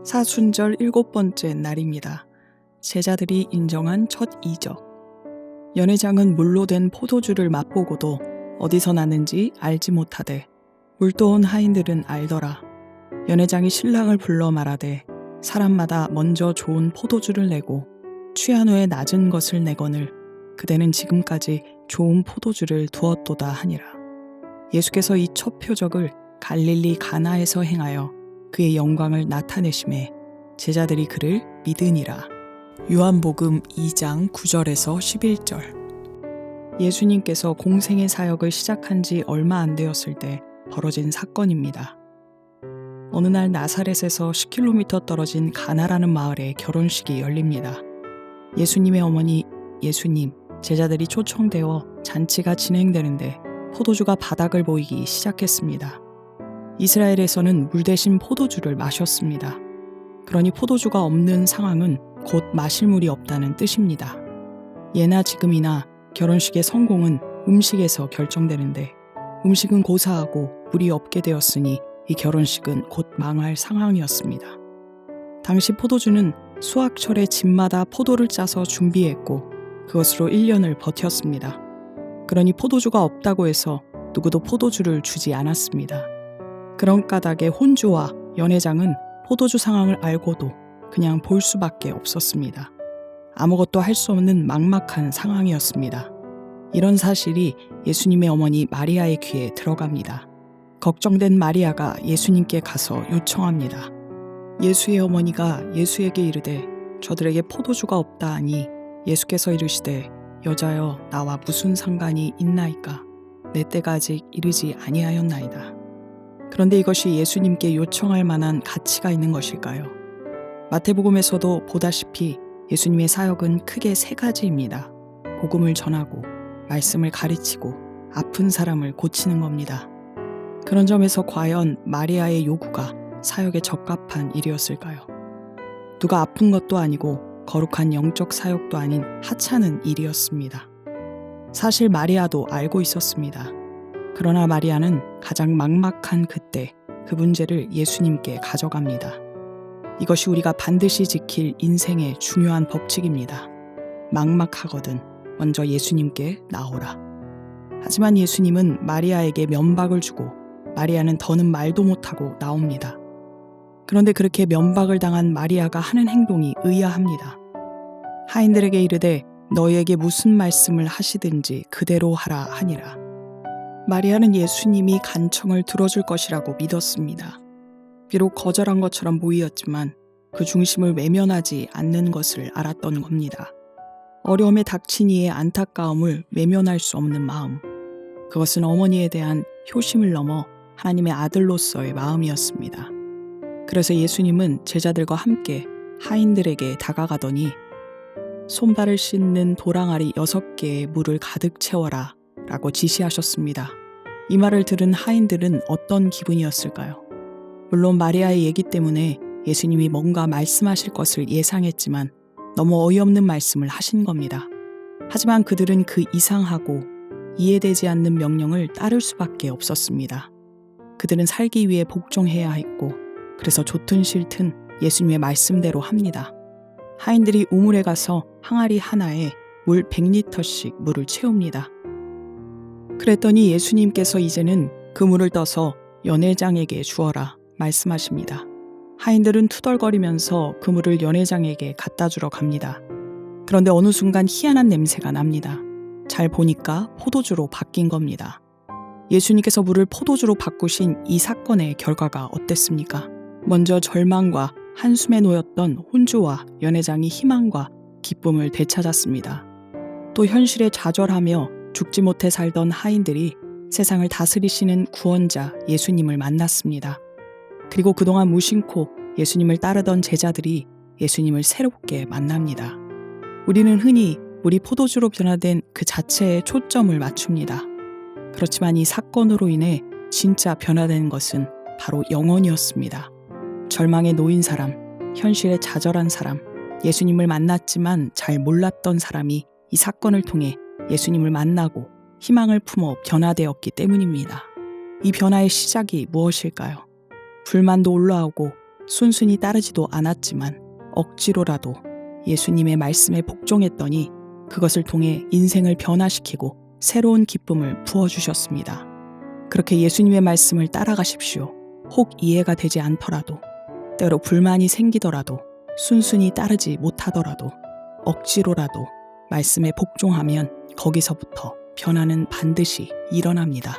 사순절 7번째 날입니다. 제자들이 인정한 첫 이적. 연회장은 물로 된 포도주를 맛보고도 어디서 났는지 알지 못하되 물도온 하인들은 알더라. 연회장이 신랑을 불러 말하되 사람마다 먼저 좋은 포도주를 내고 취한 후에 낮은 것을 내거늘 그대는 지금까지 좋은 포도주를 두었도다 하니라. 예수께서 이 첫 표적을 갈릴리 가나에서 행하여 그의 영광을 나타내심에 제자들이 그를 믿으니라. 요한복음 2장 9절에서 11절. 예수님께서 공생의 사역을 시작한 지 얼마 안 되었을 때 벌어진 사건입니다. 어느 날 나사렛에서 10km 떨어진 가나라는 마을에 결혼식이 열립니다. 예수님의 어머니 예수님, 제자들이 초청되어 잔치가 진행되는데 포도주가 바닥을 보이기 시작했습니다. 이스라엘에서는 물 대신 포도주를 마셨습니다. 그러니 포도주가 없는 상황은 곧 마실 물이 없다는 뜻입니다. 예나 지금이나 결혼식의 성공은 음식에서 결정되는데 음식은 고사하고 물이 없게 되었으니 이 결혼식은 곧 망할 상황이었습니다. 당시 포도주는 수확철에 집마다 포도를 짜서 준비했고 그것으로 1년을 버텼습니다. 그러니 포도주가 없다고 해서 누구도 포도주를 주지 않았습니다. 그런 까닭에 혼주와 연회장은 포도주 상황을 알고도 그냥 볼 수밖에 없었습니다. 아무것도 할 수 없는 막막한 상황이었습니다. 이런 사실이 예수님의 어머니 마리아의 귀에 들어갑니다. 걱정된 마리아가 예수님께 가서 요청합니다. 예수의 어머니가 예수에게 이르되 저들에게 포도주가 없다 하니 예수께서 이르시되 여자여 나와 무슨 상관이 있나이까 내 때가 아직 이르지 아니하였나이다. 그런데 이것이 예수님께 요청할 만한 가치가 있는 것일까요? 마태복음에서도 보다시피 예수님의 사역은 크게 3가지입니다. 복음을 전하고 말씀을 가르치고 아픈 사람을 고치는 겁니다. 그런 점에서 과연 마리아의 요구가 사역에 적합한 일이었을까요? 누가 아픈 것도 아니고 거룩한 영적 사역도 아닌 하찮은 일이었습니다. 사실 마리아도 알고 있었습니다. 그러나 마리아는 가장 막막한 그때 그 문제를 예수님께 가져갑니다. 이것이 우리가 반드시 지킬 인생의 중요한 법칙입니다. 막막하거든 먼저 예수님께 나오라. 하지만 예수님은 마리아에게 면박을 주고 마리아는 더는 말도 못하고 나옵니다. 그런데 그렇게 면박을 당한 마리아가 하는 행동이 의아합니다. 하인들에게 이르되 너희에게 무슨 말씀을 하시든지 그대로 하라 하니라. 마리아는 예수님이 간청을 들어줄 것이라고 믿었습니다. 비록 거절한 것처럼 보이었지만 그 중심을 외면하지 않는 것을 알았던 겁니다. 어려움에 닥친 이의 안타까움을 외면할 수 없는 마음. 그것은 어머니에 대한 효심을 넘어 하나님의 아들로서의 마음이었습니다. 그래서 예수님은 제자들과 함께 하인들에게 다가가더니 손발을 씻는 도랑아리 6개의 물을 가득 채워라 라고 지시하셨습니다. 이 말을 들은 하인들은 어떤 기분이었을까요? 물론 마리아의 얘기 때문에 예수님이 뭔가 말씀하실 것을 예상했지만 너무 어이없는 말씀을 하신 겁니다. 하지만 그들은 그 이상하고 이해되지 않는 명령을 따를 수밖에 없었습니다. 그들은 살기 위해 복종해야 했고 그래서 좋든 싫든 예수님의 말씀대로 합니다. 하인들이 우물에 가서 항아리 하나에 물 100리터씩 물을 채웁니다. 그랬더니 예수님께서 이제는 그 물을 떠서 연회장에게 주어라 말씀하십니다. 하인들은 투덜거리면서 그 물을 연회장에게 갖다 주러 갑니다. 그런데 어느 순간 희한한 냄새가 납니다. 잘 보니까 포도주로 바뀐 겁니다. 예수님께서 물을 포도주로 바꾸신 이 사건의 결과가 어땠습니까? 먼저 절망과 한숨에 놓였던 혼주와 연회장이 희망과 기쁨을 되찾았습니다. 또 현실에 좌절하며 죽지 못해 살던 하인들이 세상을 다스리시는 구원자 예수님을 만났습니다. 그리고 그동안 무심코 예수님을 따르던 제자들이 예수님을 새롭게 만납니다. 우리는 흔히 물이 포도주로 변화된 그 자체에 초점을 맞춥니다. 그렇지만 이 사건으로 인해 진짜 변화된 것은 바로 영혼이었습니다. 절망에 놓인 사람, 현실에 좌절한 사람, 예수님을 만났지만 잘 몰랐던 사람이 이 사건을 통해 예수님을 만나고 희망을 품어 변화되었기 때문입니다. 이 변화의 시작이 무엇일까요? 불만도 올라오고 순순히 따르지도 않았지만 억지로라도 예수님의 말씀에 복종했더니 그것을 통해 인생을 변화시키고 새로운 기쁨을 부어주셨습니다. 그렇게 예수님의 말씀을 따라가십시오. 혹 이해가 되지 않더라도, 때로 불만이 생기더라도, 순순히 따르지 못하더라도, 억지로라도 말씀에 복종하면 거기서부터 변화는 반드시 일어납니다.